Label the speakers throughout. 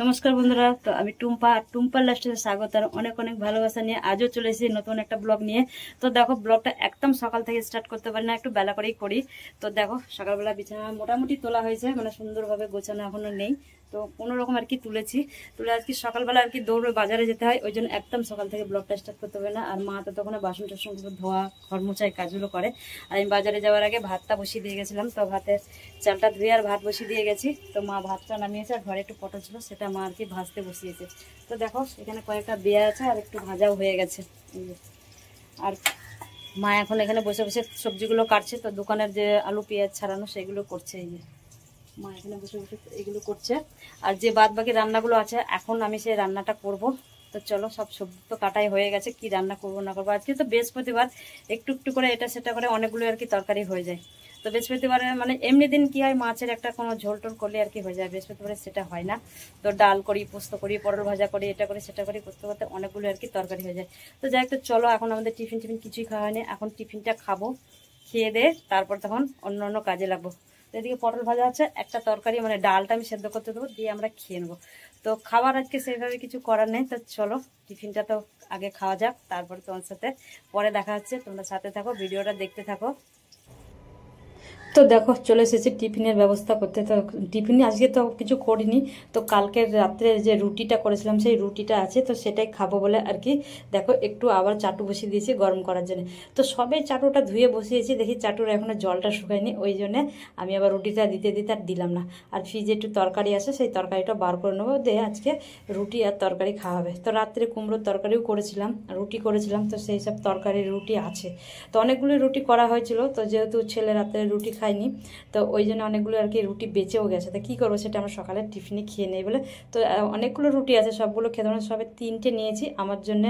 Speaker 1: নমস্কার বন্ধুরা, তো আমি টুম্পা টুম্পার লাইফস্টাইলে স্বাগত আর অনেক অনেক ভালোবাসা নিয়ে আজও চলে এসেছি নতুন একটা ব্লগ নিয়ে। তো দেখো, ব্লগটা একদম সকাল থেকে স্টার্ট করতে পারি না, একটু বেলা করেই করি। তো দেখো, সকালবেলা বিছানা মোটামুটি তোলা হয়েছে, মানে সুন্দরভাবে গোছানো এখনো নেই। তো কোনো রকম আর কি তুলে আজকে সকালবেলা আর কি দৌড়ে বাজারে যেতে হয়, ওই জন্য একদম সকাল থেকে ব্লগটা স্টার্ট করতে পারে না। আর মা তো তখন বাসন টাসন ধোয়া ঘর মোছাই কাজগুলো করে। আর আমি বাজারে যাওয়ার আগে ভাতটা বসিয়ে দিয়ে গেছিলাম, তো ভাতের চালটা ধুয়ে আর ভাত বসিয়ে দিয়ে গেছি। তো মা ভাতটা নামিয়েছে আর ঘরে একটু পটল ছিল, সেটা মা আর কি ভাজতে বসিয়েছে। তো দেখো, এখানে কয়েকটা বেয়া আছে আর একটু ভাজাও হয়ে গেছে। আর মা এখন এখানে বসে বসে সবজিগুলো কাটছে, তো দোকানের যে আলু পেঁয়াজ ছাড়ানো সেগুলো করছে। এই যে মা এখানে বসে বসে এগুলো করছে। আর যে বাদ বাকি রান্নাগুলো আছে, এখন আমি সেই রান্নাটা করব। তো চলো, সব সবজি তো কাটাই হয়ে গেছে, কি রান্না করবো না করবো। আজকে তো বৃহস্পতিবার, একটু একটু করে এটা সেটা করে অনেকগুলো আর কি তরকারি হয়ে যায়। তো বৃহস্পতিবারে মানে এমনি দিন কি হয়, মাছের একটা কোনো ঝোল টোল করলে আর কি হয়ে যায়, বৃহস্পতিবারে সেটা হয় না। তো ডাল করি, পোস্ত করি, পটল ভাজা করি, এটা করি সেটা করি, করতে করতে অনেকগুলো আর কি তরকারি হয়ে যায়। তো যাই হোক, তো চলো, এখন আমাদের টিফিন কিছুই খাওয়া হয়নি, এখন টিফিনটা খাবো, খেয়ে দে তারপর তখন অন্য অন্য কাজে লাগবো। তো এদিকে পটল ভাজা আছে, একটা তরকারি মানে ডালটা আমি সেদ্ধ করতে দেবো, দিয়ে আমরা খেয়ে নেবো। তো খাবার আজকে সেইভাবে কিছু করার নেই। তো চলো, টিফিনটা তো আগে খাওয়া যাক, তারপরে তোমার সাথে পরে দেখা হচ্ছে। তোমরা সাথে থাকো, ভিডিওটা দেখতে থাকো। তো দেখো, চলে এসেছি টিফিনের ব্যবস্থা করতে। তো টিফিনে আজকে তো কিছু করিনি, তো কালকের রাত্রে যে রুটিটা করেছিলাম সেই রুটিটা আছে, তো সেটাই খাবো বলে আর কি। দেখো, একটু আবার চাটু বসিয়ে দিয়েছি গরম করার জন্য। তো সবে চাটুটা ধুয়ে বসিয়েছি, দেখি চাটুর এখনো জলটা শুকায়নি, ওই জন্যে আমি আবার রুটিটা দিতে দিতে আর দিলাম না। আর ফ্রিজে একটু তরকারি আছে, সেই তরকারিটা বার করে নেবো, দিয়ে আজকে রুটি আর তরকারি খাওয়া হবে। তো রাত্রে কুমড়োর তরকারিও করেছিলাম, রুটি করেছিলাম, তো সেই সব তরকারি রুটি আছে। তো অনেকগুলো রুটি করা হয়েছিল, তো যেহেতু ছেলে রাত্রে রুটি খায়নি, তো ওই জন্য অনেকগুলো আর কি রুটি বেঁচেও গেছে। তো কী করবো, সেটা আমরা সকালে টিফিনে খেয়ে নেই বলে। তো অনেকগুলো রুটি আছে, সবগুলো খেতে হবে। সবে 3টে নিয়েছি, আমার জন্য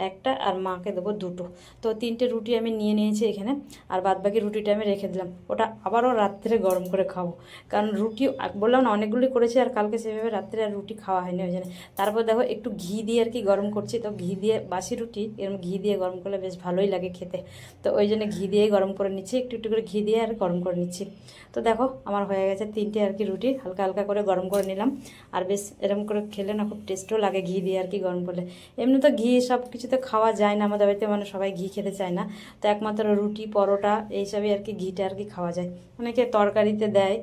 Speaker 1: একটা আর মাকে দেবো 2টো। তো 3টে রুটি আমি নিয়ে নিয়েছি এখানে, আর বাদ বাকি রুটিটা আমি রেখে দিলাম, ওটা আবারও রাত্রে গরম করে খাবো। কারণ রুটি বললাম না অনেকগুলি করেছি, আর কালকে সেভাবে রাত্রে আর রুটি খাওয়া হয়নি, ওই জন্য। তারপর দেখো, একটু ঘি দিয়ে আর কি গরম করছি। তো ঘি দিয়ে বাসি রুটি এরকম ঘি দিয়ে গরম করলে বেশ ভালোই লাগে খেতে। তো ওই জন্য ঘি দিয়েই গরম করে নিচ্ছি, একটু একটু করে ঘি দিয়ে আর গরম করে নিচ্ছি। তো দেখো, আমার হয়ে গেছে 3টে আর কি রুটি, হালকা হালকা করে গরম করে নিলাম। আর বেশ এরকম করে খেলে না খুব টেস্টও লাগে ঘি দিয়ে আর কি গরম করলে। এমনি তো ঘি সব কিছুতে খাওয়া যায় না আমাদের বাড়িতে, মানে সবাই ঘি খেতে চায় না। তো একমাত্র রুটি পরোটা এইসবই আর কি ঘিটা আর কি খাওয়া যায়। অনেকে তরকারিতে দেয়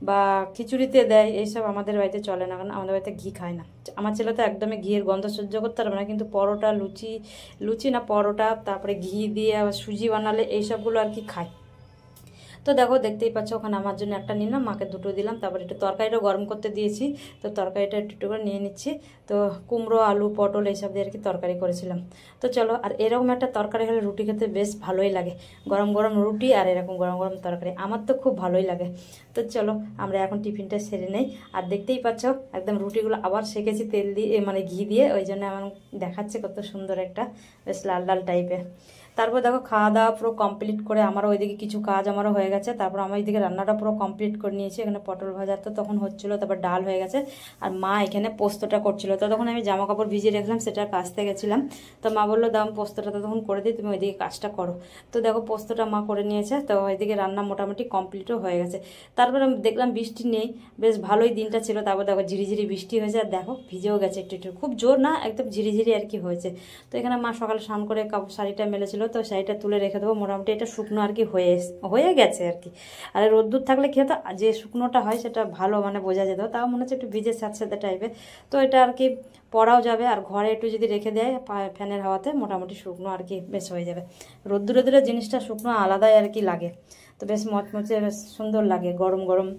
Speaker 1: বা খিচুড়িতে দেয়, এইসব আমাদের বাড়িতে চলে না, কারণ আমাদের বাড়িতে ঘি খায় না। আমার ছেলে তো একদমই ঘিয়ের গন্ধ সহ্য করতে পারবে না, কিন্তু পরোটা লুচি না পরোটা, তারপরে ঘি দিয়ে আবার সুজি বানালে এইসবগুলো আর কি খায়। তো দেখো, দেখতেই পাচ্ছ, ওখানে আমার জন্য একটা নিলাম, মাকে 2টো দিলাম। তারপরে একটু তরকারিটা গরম করতে দিয়েছি, তো তরকারিটা একটু একটু করে নিয়ে নিচ্ছি। তো কুমড়ো আলু পটল এইসব দিয়ে আর কি তরকারি করেছিলাম। তো চলো, আর এরকম একটা তরকারি হলে রুটি খেতে বেশ ভালোই লাগে, গরম গরম রুটি আর এরকম গরম গরম তরকারি, আমার তো খুব ভালোই লাগে। তো চলো, আমরা এখন টিফিনটা সেরে নেই। আর দেখতেই পাচ্ছ, একদম রুটিগুলো আবার সেকেছি তেল দিয়ে, মানে ঘি দিয়ে, ওই জন্য আমার দেখাচ্ছে কত সুন্দর একটা বেশ লাল লাল টাইপের। তারপর দেখো, খাওয়া দাওয়া পুরো কমপ্লিট করে আমারও ওইদিকে কিছু কাজ আমারও হয়ে গেছে। তারপর আমার এইদিকে রান্নাটা পুরো কমপ্লিট করে নিয়েছি। এখানে পটল ভাজা তো তখন হচ্ছিলো, তারপর ডাল হয়ে গেছে, আর মা এখানে পোস্তটা করছিল। তো তখন আমি জামা কাপড় ভিজিয়ে রেখলাম, সেটা কাচতে গেছিলাম। তো মা বললো, দাম পোস্তটা তো তখন করে দিই, তুমি ওইদিকে কাজটা করো। তো দেখো, পোস্তটা মা করে নিয়েছে, তো ওইদিকে রান্না মোটামুটি কমপ্লিটও হয়ে গেছে। তারপরে আমি দেখলাম বৃষ্টি নেই, বেশ ভালোই দিনটা ছিল। তারপর দেখো, ঝিরিঝিরি বৃষ্টি হয়েছে, আর দেখো ভিজেও গেছে একটু একটু, খুব জোর না, একদম ঝিরিঝিরি আর কি হয়েছে। তো এখানে মা সকালে স্নান করে শাড়িটা মেলেছিল, তো শাড়িটা তুলে রেখে দেবো। মোটামুটি এটা শুকনো আর কি হয়ে গেছে আর কি। আর রোদ্দুর থাকলে কি হতো, যে শুকনোটা হয় সেটা ভালো মানে বোঝা যেত, তাও মনে হচ্ছে একটু ভিজে স্যাঁতস্যাঁতে টাইপের। তো এটা আর কি পরাও যাবে, আর ঘরে একটু যদি রেখে দেয় ফ্যানের হাওয়াতে, মোটামুটি শুকনো আর কি বেশ হয়ে যাবে। রোদ্দুরে জিনিসটা শুকনো আলাদাই আর কি লাগে, তো বেশ মচমচে বেশ সুন্দর লাগে, গরম গরম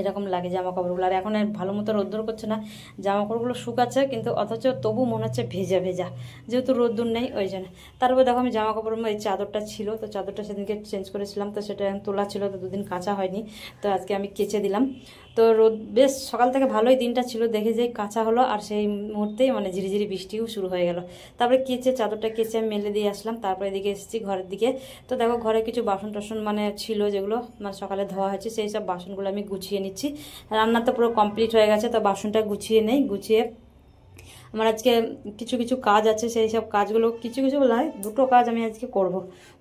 Speaker 1: এরকম লাগে জামা কাপড়গুলো। আর এখন আর ভালো মতো রোদ্দুর করছে না, জামা কাপড়গুলো শুকাচ্ছে, কিন্তু অথচ তবু মনে হচ্ছে ভেজা ভেজা, যেহেতু রোদ্দুর নেই ওই জন্য। তারপর দেখো, আমি জামা কাপড় এই চাদরটা ছিল, তো চাদরটা সেদিনকে চেঞ্জ করেছিলাম, তো সেটা তোলা ছিল, তো 2 দিন কাঁচা হয়নি, তো আজকে আমি কেচে দিলাম। তো রোদ বেশ সকাল থেকে ভালোই দিনটা ছিল, দেখে যেই কাঁচা হলো, আর সেই মুহূর্তেই মানে ঝিরিঝিরি বৃষ্টিও শুরু হয়ে গেল। তারপরে চাদরটা কেচে আমি মেলে দিয়ে আসলাম, তারপরে এদিকে এসেছি ঘরের দিকে। তো দেখো, ঘরে কিছু বাসন টাসন মানে ছিল, যেগুলো মানে সকালে ধোয়া হয়েছে, সেই সব বাসনগুলো আমি গুছিয়ে নিচ্ছি। রান্না তো পুরো কমপ্লিট হয়ে গেছে, তো বাসনটা গুছিয়ে নেই, গুছিয়ে আমার আজকে কিছু কিছু কাজ আছে, সেই সব কাজগুলো কিছু কিছু নয়, 2টো কাজ আমি আজকে করব।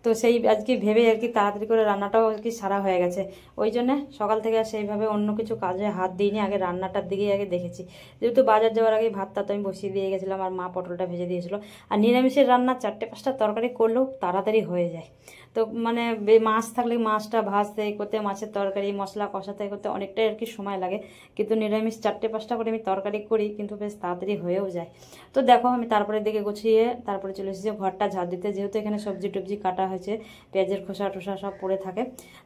Speaker 1: তো সেই আজকে ভেবে আর কি তাড়াতাড়ি করে রান্নাটাও আর কি সারা হয়ে গেছে। ওই জন্যে সকাল থেকে আর সেইভাবে অন্য কিছু কাজে হাত দিইনি, আগে রান্নাটার দিকেই আগে দেখেছি। যেহেতু বাজার যাওয়ার আগে ভাতটা তো আমি বসিয়ে দিয়ে গেছিলাম, আর মা পটলটা ভেজে দিয়েছিল। আর নিরামিষের রান্না 4-5টা তরকারি করলেও তাড়াতাড়ি হয়ে যায়। তো মানে মাছ থাকলে মাছটা ভাজতে করতে, মাছের তরকারি মশলা কষাতে করতে অনেকটাই আর কি সময় লাগে। কিন্তু নিরামিষ 4-5টা করে আমি তরকারি করি, কিন্তু বেশ তাড়াতাড়ি হয়েও যায়। তো দেখো আমি তারপরে দিকে গুছিয়ে তারপরে চলে এসেছি ঘরটা ঝাড় দিতে, যেহেতু এখানে সবজি টবজি কাটা হয়েছে, পেঁয়াজের খোসা টোসা সব পড়ে থাকে।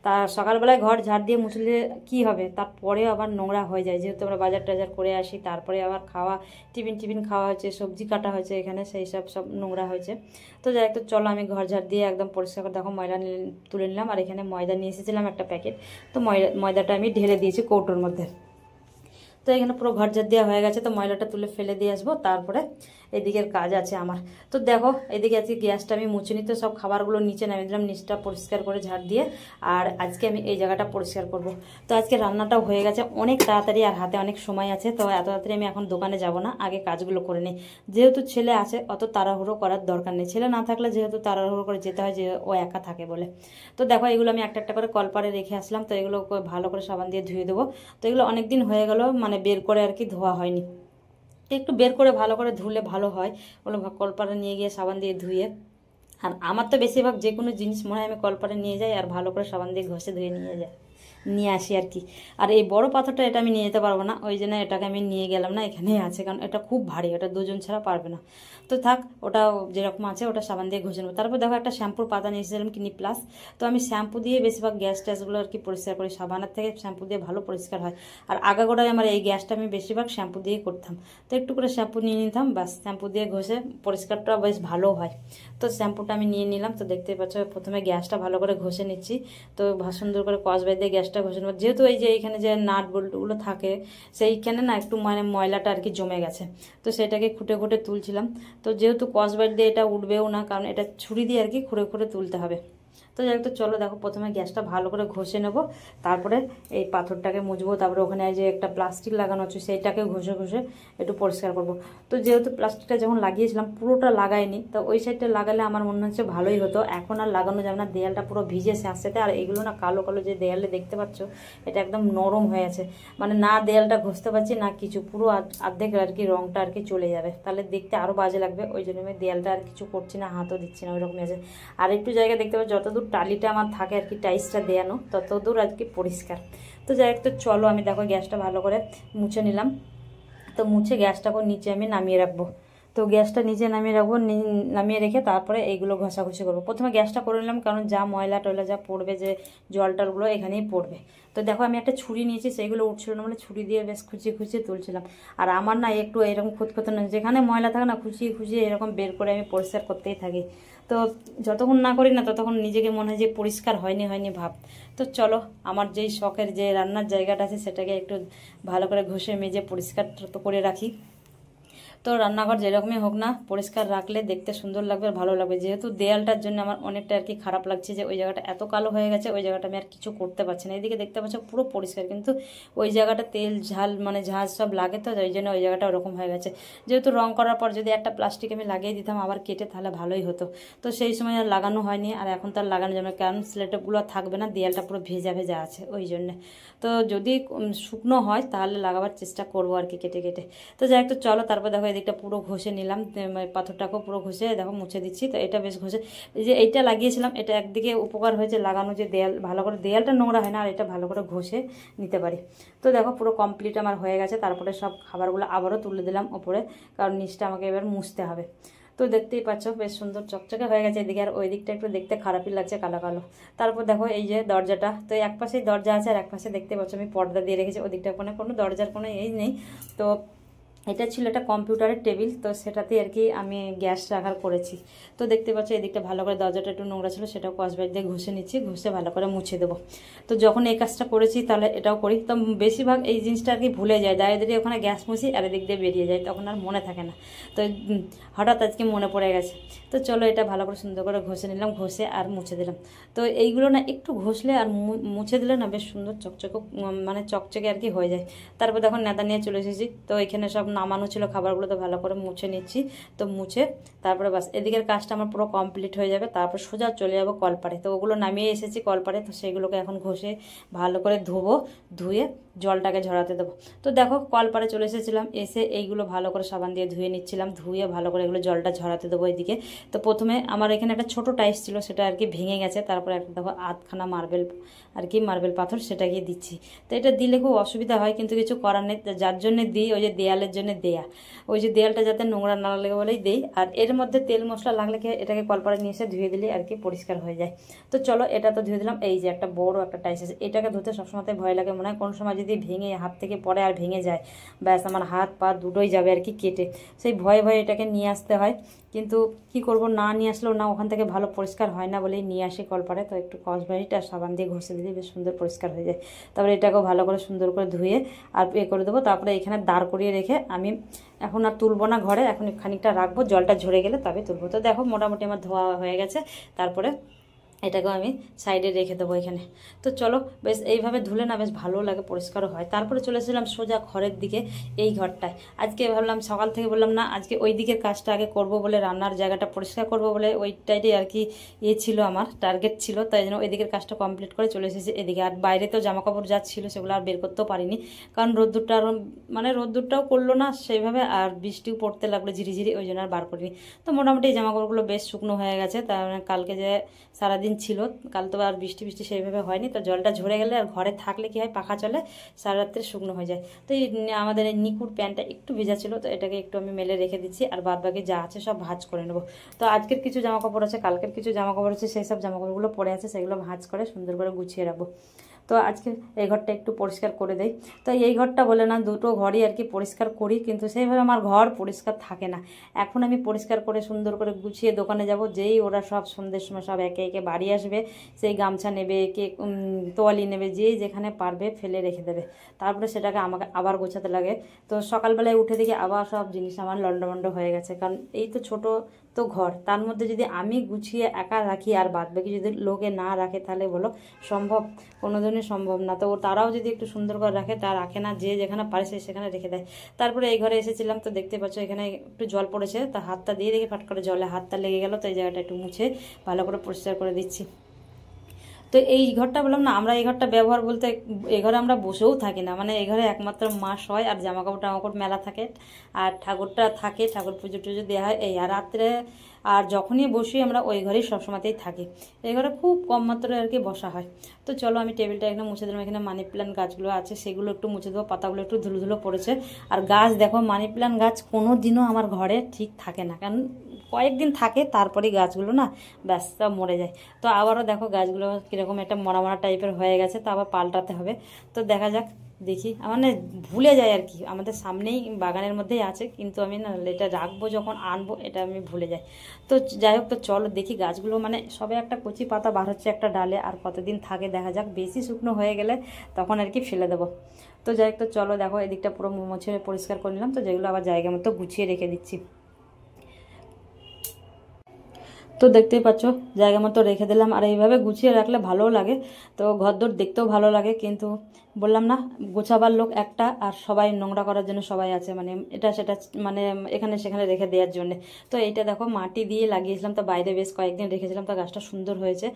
Speaker 1: তা সকালবেলায় ঘর ঝাড় দিয়ে মুছলে কি হবে, তারপরে আবার নোংরা হয়ে যায়, যেহেতু আমরা বাজার টাজার করে আসি, তারপরে আবার খাওয়া টিফিন খাওয়া হয়েছে, সবজি কাটা হয়েছে এখানে, সেই সব নোংরা হয়েছে। তো যাই একটু চলো আমি ঘর ঝাড় দিয়ে একদম পরিষ্কার করে দেখো ময়দা তুলে নিলাম। আর এখানে ময়দা নিয়ে এসেছিলাম একটা প্যাকেট, তো ময়দাটা আমি ঢেলে দিয়েছি কৌটোর মধ্যে। তো এখানে পুরো ঘর ঝাড় দেওয়া হয়ে গেছে, তো ময়লাটা তুলে ফেলে দিয়ে আসবো, তারপরে এদিকের কাজ আছে আমার। তো দেখো এদিকে আজকে গ্যাসটা আমি মুছে নিতে সব খাবারগুলো নিচে নামিয়ে দিলাম, নিচটা পরিষ্কার করে ঝাড় দিয়ে। আর আজকে আমি এই জায়গাটা পরিষ্কার করব। তো আজকে রান্নাটাও হয়ে গেছে অনেক তাড়াতাড়ি, আর হাতে অনেক সময় আছে। তো এত তাড়াতাড়ি আমি এখন দোকানে যাব না, আগে কাজগুলো করে নিই। যেহেতু ছেলে আছে অত তাড়াহুড়ো করার দরকার নেই, ছেলে না থাকলে যেহেতু তাড়াহুড়ো করে যেতে হয়, যে ও একা থাকে বলে। তো দেখো এগুলো আমি একটা একটা করে কলপারে রেখে আসলাম, তো এগুলো ভালো করে সাবান দিয়ে ধুয়ে দেবো। তো এগুলো অনেকদিন হয়ে গেল, মানে বের করে আর কি ধোয়া হয়নি। একটু বের করে ভালো করে ধুলে ভালো হয়, ওগুলো কলপারে নিয়ে গিয়ে সাবান দিয়ে ধুয়ে। আর আমার তো বেশিরভাগ যে কোনো জিনিস মনে হয় আমি কলপারে নিয়ে যাই, আর ভালো করে সাবান দিয়ে ঘষে ধুয়ে নিয়ে আসি আর কি। আর এই বড় পাথরটা এটা আমি নিয়ে যেতে পারবো না, ওই জন্য এটাকে আমি নিয়ে গেলাম না, এখানেই আছে, কারণ এটা খুব ভারী, ওটা 2জন ছাড়া পারবে না। তো থাক, ওটা যেরকম আছে ওটা সাবান দিয়ে ঘষে নেবো। তারপর দেখো একটা শ্যাম্পুর পাতা নিয়ে এসেছিলাম ক্লিনিক প্লাস। তো আমি শ্যাম্পু দিয়ে বেশিরভাগ গ্যাস ট্যাসগুলো আর কি পরিষ্কার করি, সাবানের থেকে শ্যাম্পু দিয়ে ভালো পরিষ্কার হয়। আর আগাগোড়ায় আমার এই গ্যাসটা আমি বেশিরভাগ শ্যাম্পু দিয়ে করতাম। তো একটু করে শ্যাম্পু নিয়ে নিতাম, বাস শ্যাম্পু দিয়ে ঘষে পরিষ্কারটা বেশ ভালো হয়। তো শ্যাম্পুটা আমি নিয়ে নিলাম। তো দেখতেই পাচ্ছ প্রথমে গ্যাসটা ভালো করে ঘষে নিচ্ছি। তো সুন্দর করে কসবাই দিয়ে গ্যাসটা ঘষে নেবো, যেহেতু এই যে এখানে যে নাট বল্টুগুলো থাকে সেইখানে না একটু মানে ময়লাটা আর কি জমে গেছে, তো সেটাকে খুঁটে খুঁটে তুলছিলাম। তো যেহেতু কসবাইট দিয়ে এটা উঠবেও না, কারণ এটা ছুরি দিয়ে আর কি খুঁড়ে খুঁড়ে তুলতে হবে। তো যাই তো চলো দেখো প্রথমে গ্যাসটা ভালো করে ঘষে নেব, তারপরে এই পাথরটাকে মুছবো, তারপরে ওখানে যে একটা প্লাস্টিক লাগানো আছে সেইটাকে ঘষে ঘষে একটু পরিষ্কার করব। তো যেহেতু প্লাস্টিকটা যখন লাগিয়েছিলাম পুরোটা লাগাইনি, তো ওই সাইডটা লাগালে আমার মনে হচ্ছে ভালোই হতো, এখন আর লাগানো যাবে না, দেয়ালটা পুরো ভিজে স্যাঁতস্যাঁতে। আর এগুলো না কালো কালো যে দেয়ালে দেখতে পাচ্ছ, এটা একদম নরম হয়ে আছে, মানে না দেয়ালটা ঘষতে পারছি না কিছু, পুরো অর্ধেক আর কি রংটা আর কি চলে যাবে, তাহলে দেখতে আরও বাজে লাগবে। ওই জন্য আমি দেয়ালটা আর কিছু করছি না, হাতও দিচ্ছি না, ওইরকমই আছে। আর একটু জায়গা দেখতে পাচ্ছি যতদূর টালিটা আমার থাকে আর কি টাইলসটা দেয়ানো, ততদূর আর কি পরিষ্কার। তো যাই হোক, তো চলো আমি দেখো গ্যাসটা ভালো করে মুছে নিলাম। তো মুছে গ্যাসটাকে নিচে আমি নামিয়ে রাখবো। তো গ্যাসটা নিচে নামিয়ে রাখবো, নামিয়ে রেখে তারপরে এইগুলো ঘষাঘষি করবো। প্রথমে গ্যাসটা করে নিলাম, কারণ যা ময়লা টয়লা যা পড়বে, যে জল টলগুলো এখানেই পড়বে। তো দেখো আমি একটা ছুরি নিয়েছি, সেইগুলো উঠছিল না বলে ছুরি দিয়ে বেশ খুঁচিয়ে খুঁচিয়ে তুলছিলাম। আর আমার না একটু এরকম খুঁতখুঁতো না, যেখানে ময়লা থাকে না খুঁচিয়ে খুঁচিয়ে এরকম বের করে আমি পরিষ্কার করতেই থাকি। তো যতক্ষণ না করি না ততক্ষণ নিজেকে মনে হয় যে পরিষ্কার হয়নি ভাব। তো চলো আমার যেই শখের যে রান্নার জায়গাটা আছে সেটাকে একটু ভালো করে ঘষে মেজে পরিষ্কার তো করে রাখি। তো রান্নাঘর যেরকমই হোক না, পরিষ্কার রাখলে দেখতে সুন্দর লাগবে আর ভালো লাগবে। যেহেতু দেয়ালটার জন্য আমার অনেকটা আর কি খারাপ লাগছে, যে ওই জায়গাটা এত কালো হয়ে গেছে, ওই জায়গাটা আমি আর কিছু করতে পারছি না। এদিকে দেখতে পাচ্ছ পুরো পরিষ্কার, কিন্তু ওই জায়গাটা তেল ঝাল মানে ঝাঁজ সব লাগে, তো ওই জন্য ওই জায়গাটা ওরকম হয়ে গেছে। যেহেতু রং করার পর যদি একটা প্লাস্টিক আমি লাগিয়ে দিতাম আবার কেটে, তাহলে ভালোই হতো। তো সেই সময় আর লাগানো হয়নি, আর এখন তো আর লাগানো যাবে না, কারণ স্লেটগুলো থাকবে না, দেয়ালটা পুরো ভেজা ভেজা আছে ওই জন্যে। তো যদি শুকনো হয় তাহলে লাগাবার চেষ্টা করবো আর কি কেটে কেটে। তো যাই একটু চলো, তারপর দেখো এদিকটা পুরো ঘষে নিলাম, পাথরটাকেও পুরো ঘষে দেখো মুছে দিচ্ছি। তো এটা বেশ ঘষে, এই যে এইটা লাগিয়েছিলাম, এটা একদিকে উপকার হয়েছে লাগানো, যে দেয়াল ভালো করে দেয়ালটা নোংরা হয় না, আর এটা ভালো করে ঘষে নিতে পারি। তো দেখো পুরো কমপ্লিট আমার হয়ে গেছে। তারপরে সব খাবারগুলো আবারও তুলে দিলাম ওপরে, কারণ নিচটা আমাকে এবার মুছতে হবে। তো দেখতেই পাচ্ছ বেশ সুন্দর চকচকে হয়ে গেছে এদিকে, আর ওই দিকটা একটু দেখতে খারাপই লাগছে, কালো কালো। তারপর দেখো এই যে দরজাটা, তো এক পাশেই দরজা আছে, আর এক পাশে দেখতে পাচ্ছ আমি পর্দা দিয়ে রেখেছি, ওদিকটা কোনো দরজার কোনো এই নেই। তো এটা ছিল একটা কম্পিউটারের টেবিল, তো সেটাতেই আর কি আমি গ্যাস রাখার করেছি। তো দেখতে পাচ্ছ এদিকটা ভালো করে দরজাটা একটু নোংরা ছিল, সেটাও কসবাইট দিয়ে ঘষে নিচ্ছি, ঘষে ভালো করে মুছে দেবো। তো যখন এই কাজটা করেছি তাহলে এটাও করি। তো বেশিরভাগ এই জিনিসটা আর কি ভুলে যায়, দাঁড়িয়ে ওখানে গ্যাস মুছি আর এদিক দিয়ে বেরিয়ে যায়, তখন আর মনে থাকে না। তো হঠাৎ আজকে মনে পড়ে গেছে। তো চলো এটা ভালো করে সুন্দর করে ঘষে নিলাম, ঘষে আর মুছে দিলাম। তো এইগুলো না একটু ঘষলে আর মুছে দিলে না বেশ সুন্দর চকচকে মানে চকচকে আর কি হয়ে যায়। তারপর দেখো নেতা নিয়ে চলে এসেছি। তো এখানে সব নামানো ছিল খাবারগুলো, তো ভালো করে মুছে নিচ্ছি। তো মুছে তারপরে বাস এদিকের কাজটা আমার পুরো কমপ্লিট হয়ে যাবে। তারপর সোজা চলে যাবো কলপাড়ে। তো ওগুলো নামিয়ে এসেছি কলপাড়ে, তো সেগুলোকে এখন ঘষে ভালো করে ধোবো, ধুয়ে জলটাকে ঝরাতে দেবো। তো দেখো কলপাড়ে চলে এসেছিলাম, এসে এইগুলো ভালো করে সাবান দিয়ে ধুয়ে নিচ্ছিলাম, ধুয়ে ভালো করে এগুলো জলটা ঝরাতে দেবো এদিকে। তো প্রথমে আমার এখানে একটা ছোট টাইস ছিল, সেটা আর কি ভেঙে গেছে। তারপরে একটা দেখো আধখানা মার্বেল আর কি মার্বেল পাথর, সেটা গিয়ে দিচ্ছি। তো এটা দিলে খুব অসুবিধা হয়, কিন্তু কিছু করার নেই। যার জন্য দিই ওই যে দেয়ালের জন্য দেয়া, ওই যে দেয়ালটা যাতে নোংরা না লাগে বলেই দেই। আর এর মধ্যে তেল মশলা লাগলে কি এটাকে কলপাড়ে নিয়ে এসে ধুয়ে দিলে আর কি পরিষ্কার হয়ে যায়। তো চলো এটা তো ধুয়ে দিলাম। এই যে একটা বড় একটা টাইস আছে, এটাকে ধুতে সবসময় ভয় লাগে, মনে হয় কোন সময় যদি ভেঙে হাত থেকে পড়ে আর ভেঙে যায়, ব্যাস আমার হাত পা দুটোই যাবে আর কি কেটে। সেই ভয়ে ভয়ে এটাকে নিয়ে আসতে হয়, কিন্তু কি করব, না নিয়ে আসলেও না ওখান থেকে ভালো পরিষ্কার হয় না বলেই নিয়ে আসি কলপাড়ে। তো একটু কসবাইট আর সাবান দিয়ে ঘষে দিলে বেশ সুন্দর পরিষ্কার হয়ে যায়। তারপরে এটাকেও ভালো করে সুন্দর করে ধুয়ে আর করে দেবো। তারপরে এখানে দাঁড় করিয়ে রেখে আমি এখন আর তুলবো না ঘরে, এখন খানিকটা রাখবো, জলটা ঝরে গেলে তবে তুলবো। তো দেখো মোটামুটি আমার ধোয়া হয়ে গেছে। তারপরে এটাকেও আমি সাইডে রেখে দেবো এখানে। তো চলো বেশ এইভাবে ধুলে না বেশ ভালো লাগে, পরিষ্কারও হয়। তারপরে চলেছিলাম সোজা ঘরের দিকে, এই ঘরটায়। আজকে ভাবলাম সকাল থেকে বললাম না আজকে ওই দিকের কাজটা আগে করব বলে, রান্নার জায়গাটা পরিষ্কার করব বলে, ওইটাই আর কি ছিল আমার টার্গেট ছিল। তাই জন্য ওই দিকের কাজটা কমপ্লিট করে চলে এসেছি এদিকে। আর বাইরে তো জামা কাপড় যা ছিল সেগুলো আর বের করতেও পারিনি, কারণ রোদ্দুরটা আর মানে রোদ্দুরটাও করলো না সেইভাবে, আর বৃষ্টিও পড়তে লাগলো ঝিরিঝিরি, ওই জন্য আর বার করিনি। তো মোটামুটি জামা কাপড়গুলো বেশ শুকনো হয়ে গেছে। তার কালকে যে সারাদিন ছিল, কাল তো আর বৃষ্টি সেইভাবে হয়নি। তো জলটা ঝরে গেলে আর ঘরে থাকলে কি হয়, পাখা চলে, সারা রাত্রে শুকনো হয়ে যায়। তো এই আমাদের এই নিকুর প্যান্টটা একটু ভেজা ছিল, তো এটাকে একটু আমি মেলে রেখে দিচ্ছি। আর বাদ বাকি যা আছে সব ভাঁজ করে নেবো। তো আজকের কিছু জামা কাপড় আছে, কালকের কিছু জামা কাপড় আছে, সেই সব জামা কাপড়গুলো পরে আছে, সেগুলো ভাঁজ করে সুন্দর করে গুছিয়ে রাখবো। তো আজকে এই ঘরটা একটু পরিষ্কার করে দেই। তো এই ঘরটা বলে না, দুটো ঘরই আর কি পরিষ্কার করি, কিন্তু সেইভাবে আমার ঘর পরিষ্কার থাকে না। এখন আমি পরিষ্কার করে সুন্দর করে গুছিয়ে দোকানে যাব, যেই ওরা সব সন্ধ্যের সময় সব একে একে বাড়ি আসবে, সেই গামছা নেবে, কে তোয়ালি নেবে, যেই যেখানে পারবে ফেলে রেখে দেবে। তারপরে সেটাকে আমাকে আবার গোছাতে লাগে। তো সকালবেলায় উঠে দেখি আবার সব জিনিস আমার লন্ডভন্ড হয়ে গেছে, কারণ এই তো ছোট তো ঘর, তার মধ্যে যদি আমি গুছিয়ে একা রাখি আর বাদ বাকি যদি লোকে না রাখে, তাহলে বলো সম্ভব? কোনোদিনই সম্ভব না। তো তারাও যদি একটু সুন্দর করে রাখে, তা রাখে না, যে যেখানে পারে সে সেখানে রেখে দেয়। তারপরে এই ঘরে এসেছিলাম, তো দেখতে পাচ্ছ এখানে একটু জল পড়েছে, তা হাতটা দিয়ে দেখি ফাট করে জলে হাতটা লেগে গেল। তো এই জায়গাটা একটু মুছে ভালো করে পরিষ্কার করে দিচ্ছি। তো এই ঘরটা বললাম না, আমরা এই ঘরটা ব্যবহার বলতে, এই ঘরে আমরা বসেও থাকি না, মানে এই ঘরে একমাত্র মাস হয় আর জামা কাপড় মেলা থাকে, আর ঠাকুরটা থাকে, ঠাকুর পুজো টুজো দেওয়া হয় এই। আর রাত্রে আর যখনই বসি আমরা ওই ঘরেই সবসময়তেই থাকি, এই ঘরে খুব কম মাত্রায় আর কি বসা হয়। তো চলো আমি টেবিলটা এখানে মুছে দিলাম। এখানে মানি প্ল্যান্ট গাছগুলো আছে, সেগুলো একটু মুছে দেবো, পাতাগুলো একটু ধুলো ধুলো পড়েছে। আর গাছ দেখো, মানি প্ল্যান্ট গাছ কোনো দিনও আমার ঘরে ঠিক থাকে না, কারণ কয়েকদিন থাকে তারপরেই গাছগুলো না ব্যাস সব মরে যায়। তো আবারও দেখো গাছগুলো কীরকম একটা মরা মরা টাইপের হয়ে গেছে, তো আবার পাল্টাতে হবে। তো দেখা যাক, দেখি মানে ভুলে যাই আর কি, আমাদের সামনেই বাগানের মধ্যেই আছে, কিন্তু আমি না এটা রাখবো যখন আনবো এটা আমি ভুলে যাই। তো যাই হোক, তো চলো দেখি গাছগুলো মানে সবে একটা কচি পাতা বার হচ্ছে একটা ডালে, আর কতদিন থাকে দেখা যাক, বেশি শুকনো হয়ে গেলে তখন আর কি ফেলে দেবো। তো যাই হোক, তো চলো দেখো এদিকটা পুরো মুছে পরিষ্কার করে নিলাম। তো যেগুলো আবার জায়গা মতো গুছিয়ে রেখে দিচ্ছি। তো দেখতেই পাচ্ছ জায়গা মতো রেখে দিলাম, আর এইভাবে গুছিয়ে রাখলে ভালোও লাগে, তো ঘরদোর দেখতেও ভালো লাগে। কিন্তু বললাম না, গোছাবার লোক একটা, আর সবাই নোংরা করার জন্য সবাই আছে, মানে এটা সেটা মানে এখানে সেখানে রেখে দেওয়ার জন্য। তো এইটা দেখো মাটি দিয়ে লাগিয়েছিলাম, তো বাইরে বেশ কয়েকদিন রেখেছিলাম, তো গাছটা সুন্দর হয়েছে।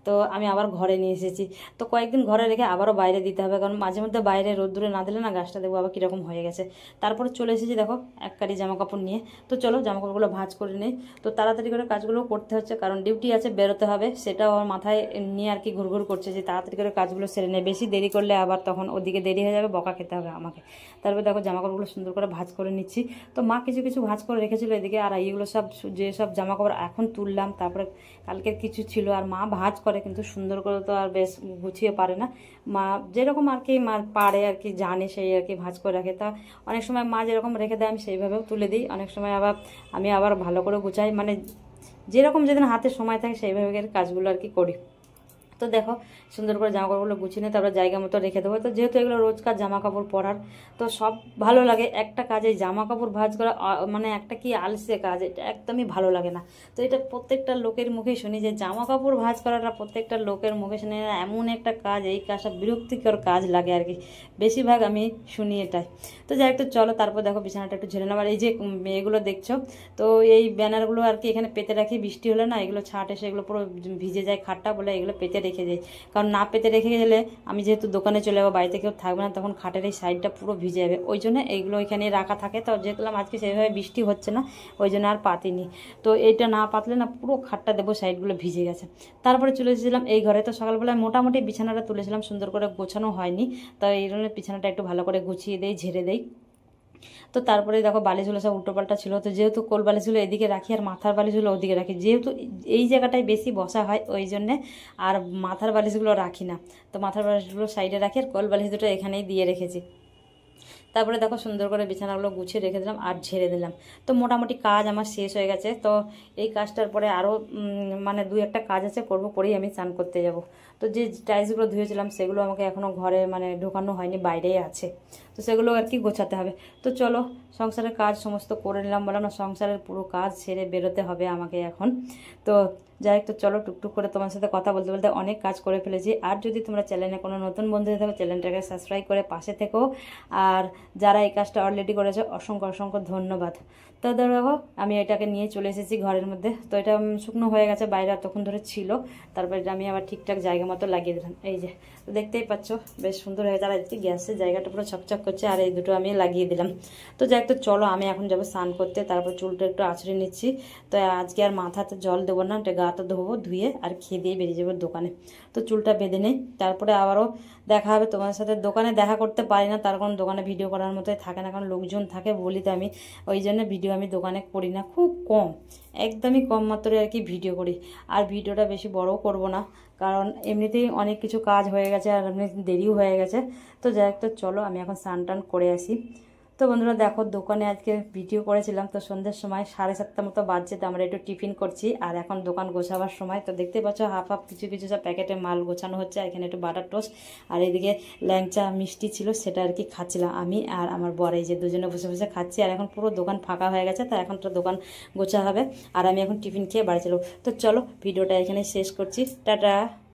Speaker 1: তো আমি আবার ঘরে নিয়ে এসেছি। তো কয়েকদিন ঘরে রেখে আবারও বাইরে দিতে হবে, কারণ মাঝে মধ্যে বাইরে রোদ্দুরে না দিলে না গাছটা দেখবো আবার কীরকম হয়ে গেছে। তারপরে চলে এসেছি দেখো এক কারি জামা কাপড় নিয়ে। তো চলো জামা কাপড়গুলো ভাঁজ করে নিই। তো তাড়াতাড়ি করে কাজগুলো করতে হচ্ছে, কারণ ডিউটি আছে, বেরোতে হবে, সেটাও আমার মাথায় নিয়ে আর কি ঘুরঘুর করছে যে তাড়াতাড়ি করে কাজগুলো সেরে নেই, বেশি দেরি করলে আবার তখন ওদিকে দেরি হয়ে যাবে, বকা খেতে হবে আমাকে। তারপরে দেখো জামাকাপড়গুলো সুন্দর করে ভাঁজ করে নিচ্ছি। তো মা কিছু কিছু ভাঁজ করে রেখেছিল এদিকে, আর এইগুলো সব যেসব জামাকাপড় এখন তুললাম, তারপরে কালকের কিছু ছিল, আর মা ভাঁজ করে কিন্তু সুন্দর করে তো আর বেশ গুছিয়ে পারে না। মা যেরকম আর কি মা পারে আর কি জানে, সেই আর কি ভাঁজ করে রাখে। তা অনেক সময় মা যেরকম রেখে দেয় আমি সেইভাবেও তুলে দিই, অনেক সময় আমি আবার ভালো করে গুছাই, মানে যেরকম যেদিন হাতে সময় থাকে সেইভাবে কাজগুলো আর কি করি। তো তো দেখো সুন্দর করে জামা কাপড়গুলো গুছিয়ে নিয়ে তারপরে জায়গা মতো রেখে দেবো। তো যেহেতু এগুলো রোজকার জামা কাপড় পরার, তো সব ভালো লাগে। একটা কাজে জামা কাপড় ভাঁজ করা মানে একটা কি আলসে কাজ, এটা একদমই ভালো লাগে না। তো এটা প্রত্যেকটা লোকের মুখেই শুনি যে জামা কাপড় ভাঁজ করাটা প্রত্যেকটা লোকের মুখে শুনি এমন একটা কাজ, এই কাজটা বিরক্তিকর কাজ লাগে আর কি, বেশিরভাগ আমি শুনি এটাই। তো যাই একটু চলো তারপর দেখো বিছানাটা একটু ঝেড়ে নেবো। আর এই যে এগুলো দেখছো, তো এই ব্যানারগুলো আর কি এখানে পেতে রাখি, বৃষ্টি হলে না এগুলো ছাট এসে এগুলো পুরো ভিজে যায় খাটটা, বলে এগুলো পেতে রেখে যাই। কারণ না পেতে রেখে গেলে আমি যেহেতু দোকানে চলে যাবো, বাড়িতে কেউ থাকবে না, তখন খাটের এই সাইডটা পুরো ভিজে যাবে, ওই জন্য এইগুলো এখানে রাখা থাকে। তো যেহেতু আজকে সেভাবে বৃষ্টি হচ্ছে না, ওই জন্য আর পাতিনি। তো এইটা না পাতলে না পুরো খাটটা দেবো সাইডগুলো ভিজে গেছে। তারপরে চলে এসেছিলাম এই ঘরে। তো সকালবেলায় মোটামুটি বিছানাটা তুলেছিলাম, সুন্দর করে গোছানো হয়নি, তো এই জন্য বিছানাটা একটু ভালো করে গুছিয়ে দেই, ঝেড়ে দেই। তো তারপরে দেখো বালিশগুলো সব উল্টোপাল্টা ছিল, তো যেহেতু কোল বালিশগুলো এদিকে রাখি আর মাথার বালিশগুলো ওদিকে রাখি, যেহেতু এই জায়গাটায় বেশি বসা হয় ওই জন্যে আর মাথার বালিশগুলো রাখি না। তো মাথার বালিশগুলো সাইডে রাখি আর কোল বালিশ দুটো এখানেই দিয়ে রেখেছি। তারপরে দেখো সুন্দর করে বিছানাগুলো গুছিয়ে রেখে দিলাম আর ঝেড়ে দিলাম। তো মোটামুটি কাজ আমার শেষ হয়ে গেছে। তো এই কাজটার পরে আরও মানে 2-1টা কাজ আছে, করবো, করেই আমি স্নান করতে যাব। তো যে টাইলসগুলো ধুয়েছিলাম সেগুলো আমাকে এখনও ঘরে মানে ঢোকানো হয়নি, বাইরেই আছে, তো সেগুলো আর কি গোছাতে হবে। তো চলো সংসারের কাজ সমস্ত করে নিলাম, বললাম না সংসারের পুরো কাজ সেরে বেরোতে হবে আমাকে এখন। তো যাই হোক, তো চলো টুকটুক করে তোমার সাথে কথা বলতে বলতে অনেক কাজ করে ফেলেছি। আর যদি তোমরা চ্যানেলে কোনো নতুন বন্ধু থাকো, চ্যানেলটাকে সাবস্ক্রাইব করে পাশে থেকো। আর যারা এই কাজটা অলরেডি করেছে অসংখ্য অসংখ্য ধন্যবাদ। তো দেখো আমি এটাকে নিয়ে চলে এসেছি ঘরের মধ্যে। তো এটা শুকনো হয়ে গেছে, বাইরে তখন ধরে ছিল, তারপরে এটা আমি আবার ঠিকঠাক জায়গা মতো লাগিয়ে দিলাম। এই যে তো দেখতেই পাচ্ছ বেশ সুন্দর হয়ে গেছে, আর এদিকে গ্যাসের জায়গাটা পুরো চকচক করছে, আর এই দুটো আমি লাগিয়ে দিলাম। তো যাই হোক, তো চলো আমি এখন যাবো স্নান করতে, তারপর চুলটা একটু আঁচড়ে নিচ্ছি। তো আজকে আর মাথাতে জল দেবো না, গাটা ধোবো, ধুয়ে আর খেয়ে দিয়ে বেরিয়ে যাবো দোকানে। তো চুলটা বেঁধে নেই, তারপরে আবারও দেখা হবে তোমাদের সাথে। দোকানে দেখা করতে পারি না, তার কারণ দোকানে ভিডিও করার মতোই থাকে না, কারণ লোকজন থাকে বলি তো আমি, ওই জন্য ভিডিও আমি দোকানে করি না, খুব কম, একদমই কম মাত্রায় আর কি ভিডিও করি। আর ভিডিওটা বেশি বড়ও করব না, কারণ এমনিতেই অনেক কিছু কাজ হয়ে গেছে আর এমনি দেরিও হয়ে গেছে। তো যাই হোক, তো চলো আমি এখন স্নান টান করে আসি। তো বন্ধুরা দেখো দোকানে আজকে ভিডিও করেছিলাম, তো সন্ধ্যের সময় 7:30 মতো বাজছে, তো আমরা একটু টিফিন করছি আর এখন দোকান গোছাবার সময়। তো দেখতে পাচ্ছ হাফ হাফ কিছু কিছু সব প্যাকেটে মাল গোছানো হচ্ছে। এখানে একটু বাটার টোস্ট আর এদিকে ল্যাংচা মিষ্টি ছিল, সেটা আর কি খাচ্ছিলাম আমি আর আমার বর, এই যে দুজনে বসে বসে খাচ্ছি। আর এখন পুরো দোকান ফাঁকা হয়ে গেছে, তো এখন তো দোকান গোছা হবে আর আমি এখন টিফিন খেয়ে বাড়ি চলো। তো চলো ভিডিওটা এখানে শেষ করছি, টাটা।